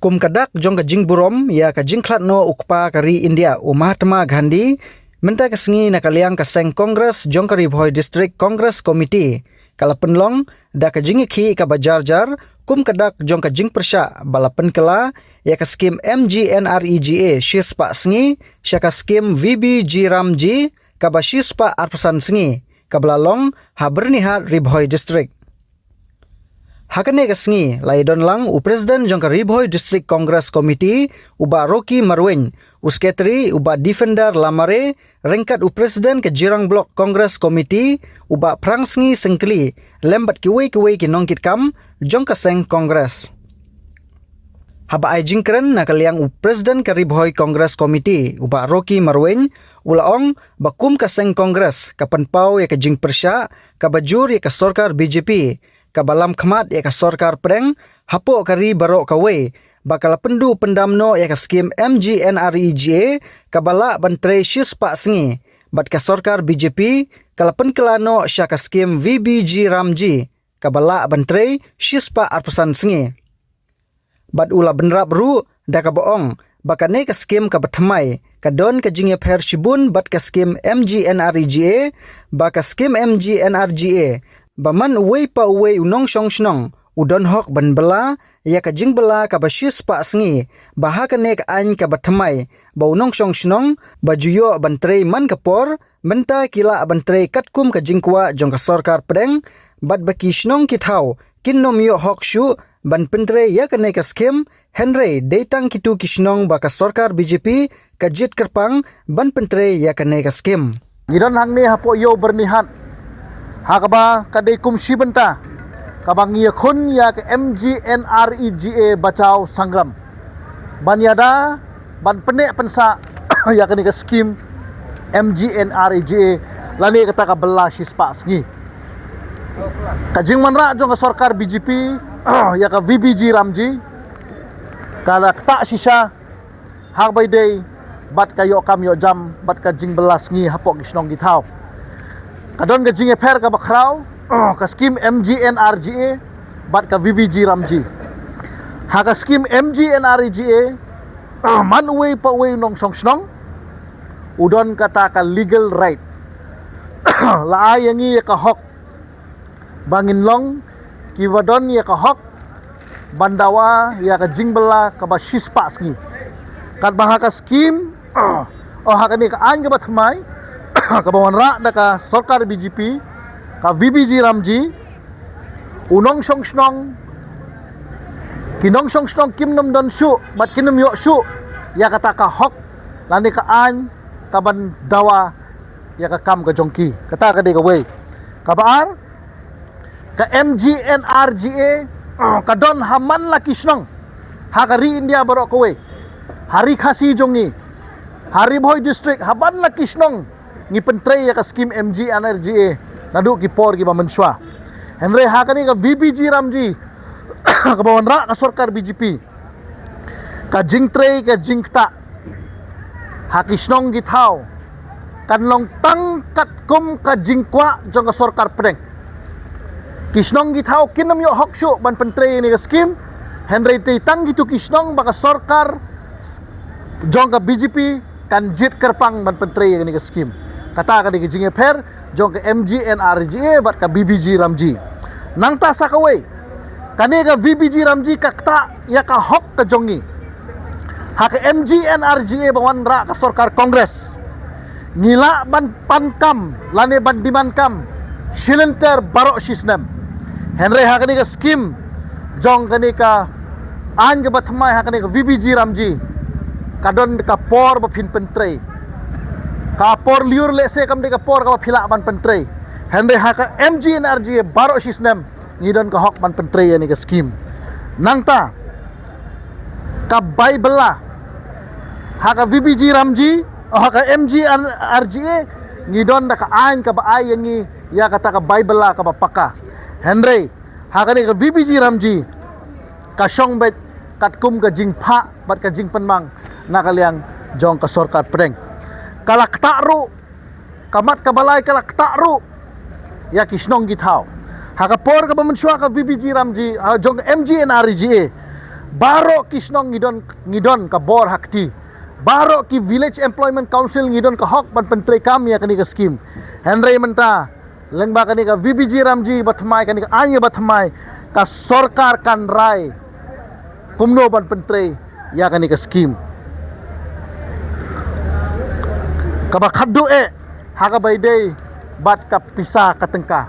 kum kadak jong ka jing burom ya ka jing klat no ukpa kari India Mahatma Gandhi menta kesengi nakaliang kaseng Kongres jong kari Bohoi District Congress Committee kala penlong da ka jingi khi ka bajar-jar kum kadak jong ka jing persya balapen kala ya ka skim MGNREGA shispa sengi sya ka skim VBG Ramji ka ba shispa arpasan sengi ka belalong ha bernihat Ribhoi District. Hakane kesengi laidon lang Presiden jong ka Ribhoi District Congress Committee uba Rocky Marwen usketri uba Defender Lamare rengkat Presiden ke Jirang Block Congress Committee uba prangsengi sengkli lembat kiwei ki nongkit kam jong ka seng Congress. Haba ai jingkren nakaliang Presiden ke Ribhoi Congress Committee uba Rocky Marwen ulaong bakum ka seng Congress kapan pau ya ka jing persya ka bajur ya ka sorkar BJP kabalam khmat ya ka sorkar preng hapo kari barok kawe bakal pendu pendamno ya ka skim MGNREGA kabala bantre shispa sengi bat ka sorkar BJP kalapen kelano sya ka skim VBG Ramji kabala bantre shispa arpasan sengi bat ula benrap ru da ka boong bakane ka skim ka batmai kadon ka jingye pher shibun bat ka skim MGNREGA baka skim MGNREGA baman uwei pa uwei unong syong shnong udon hok ban bela ya ka jing bela ka bashis pa sengi baha ka nek an ka batmai ba unong syong shnong bajuyo bantre man kapor menta kila bantre katkum ka jingkwa jong ka sorkar pedeng bat baki shnong kithau kinnom yo hok shu ban pentre ya ka nek skim Henry datang kitu kishnong ba ka sorkar BJP ka jit kerpang ban pentre ya ka nek skim gidan hang ni hapo yo bernihat hakaba kadai kumsi benta kabang ia khun ya ke MGNREGA bacau sangram banyada ban penek pensa ya ke ni ke skim MGNREGA lani kata ka bela shispa sengi kajing manra jong ka sorkar BJP ya ka VBG Ramji kala tak sisa hak by day bat kayo kam yo jam bat ka jing belas ngi hapok gisnong githau kadon ka jing pher ka bakraw ka skim MGNREGA bat ka VBG Ramji ha ka skim MGNREGA man uwe pa uwe nong song snong udon kata ka legal right la ayangi ka hok bangin long kiwadon ya ka hok bandawa ya ka jingbela ka ba shispa sngi kat bah ka skim ha ka ni ka an ka batmai ka bawan ra da ka sorkar BJP ka VBG Ramji unong song snong kinong song snong kimnom don shu bat kinom yo shu ya kata ka hok lani ka an ka ban dawa ya ka kam ka jongki kata ka de ka we ka baar ka MGNREGA ka don haman la kisnong ha ka ri India barok ka we hari khasi jongi hari Bohoi District haban la kisnong ngi pentre ya ka skim MGNREGA nadu ki por ki bamenswa Henry ha ka ni ka VBG Ramji ka bawan ra ka sorkar BJP ka jingtre ka jingta ha kisnong githau kan long tang kat kum ka jingkwa jong ka sorkar preng kisnong githau kinam yo hokshu ban pentre ni ka skim Henry te tang gitu kisnong baka sorkar jong ka BJP kan jit kerpang ban pentre ni ka skim kata ka di jingye pher jong ka MGNREGA bat ka VBG Ramji nang ta sa kawai kani ka VBG Ramji ka ta ya ka hok ka jongi ha ka MGNREGA bawan ra ka sorkar Kongres ngila ban pankam lane ban dimankam shilenter barok shisnem Henry ha kani ka skim jong kani ka an ka batmai ha kani ka VBG Ramji kadon ka por ba phin pentre ka por liur lese kam de ka por ka phila ban pentre Henry ha ka MGNREGA barok shisnem ngidon ka hok ban pentre ni ka skim nangta ka baibela ha ka VBG Ramji ha ka MGNREGA ngidon da ka ain ka ba ay ngi ya kata ka baibela ka ba paka Henry ha ka ni ka VBG Ramji ka shong bet kat kum ka jing pha bat ka jing penmang nakaliang jong ka sorkar preng kalak takru kamat kabalay kalak takru ya kisnong githau hakapor ka bamenswa ka VBG Ramji jong MGNREGA baro kisnong ngidon ka bor hakti, baro ki village employment council ngidon ka hok ban pentri kam ya kani ka scheme Henry menta lengba kani ka VBG Ramji batmai kani ka anya batmai ka sarkar kan rai kumno ban pentri ya kani ka scheme kaba khaddu haga baydei bat ka pisa katengka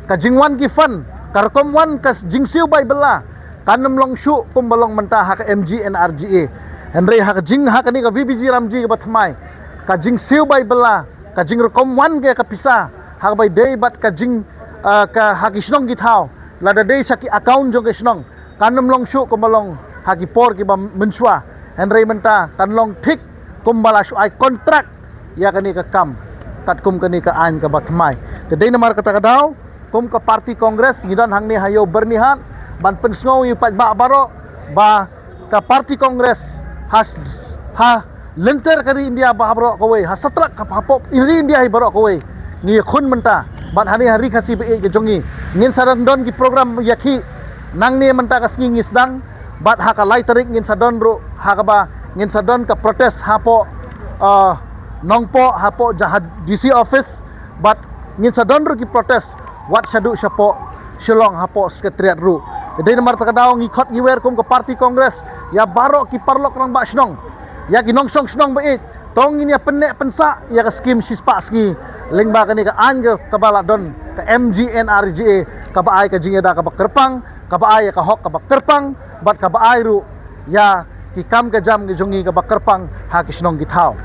ka jingwan ki fan karkom wan ka jingsiu bay bela kanam long shu kum balong menta haka MG NRGA Henry haka jing haka ni ka VBG Ramji ka batmai ka jingsiu bay bela ka jing rekom wan ke ka pisa haka baydei bat ka jing ka hakisnong githau lada dei saki account jong kisnong kanam long shu kum balong haki por ki ba mensua Henry menta kanlong thik kum bala shu ai contract ya kani ka kam kat kum kani ka an ka batmai kedai namar kata kadau kum ka parti kongres ngidan hang ni hayo bernihan ban pensngau yu pat ba baro ba ka parti kongres has ha lenter kari India ba baro ko we ha satlak ka hapop iri India hi baro ko we ni khun menta ban hari khasi be ke jongi ngin sadon don ki program yakhi nang ni menta ka sngi ngisdang bat ha ka lai tarik ngin sadon ro ha ka ba ngin sadon ka protest hapo nongpo hapo jahat DC office but ngin sadon ru ki protest wat syadu syapo shillong hapo sekretariat ru dei namar takadaw ngikot ngiwer kum ke parti kongres ya baro ki parlok nang ba snong ya ki nongsong snong ba it tong ini penek pensa ya ka skim sispa ski lengba kani ka an ka bala don ka MG NRGA ka ba ai ka jingeda ka ba kerpang ka ba ai ka hok ka ba kerpang bat ka ba ai ru ya ki kam ka jam ngi jongi ka ba kerpang ha ki snong githau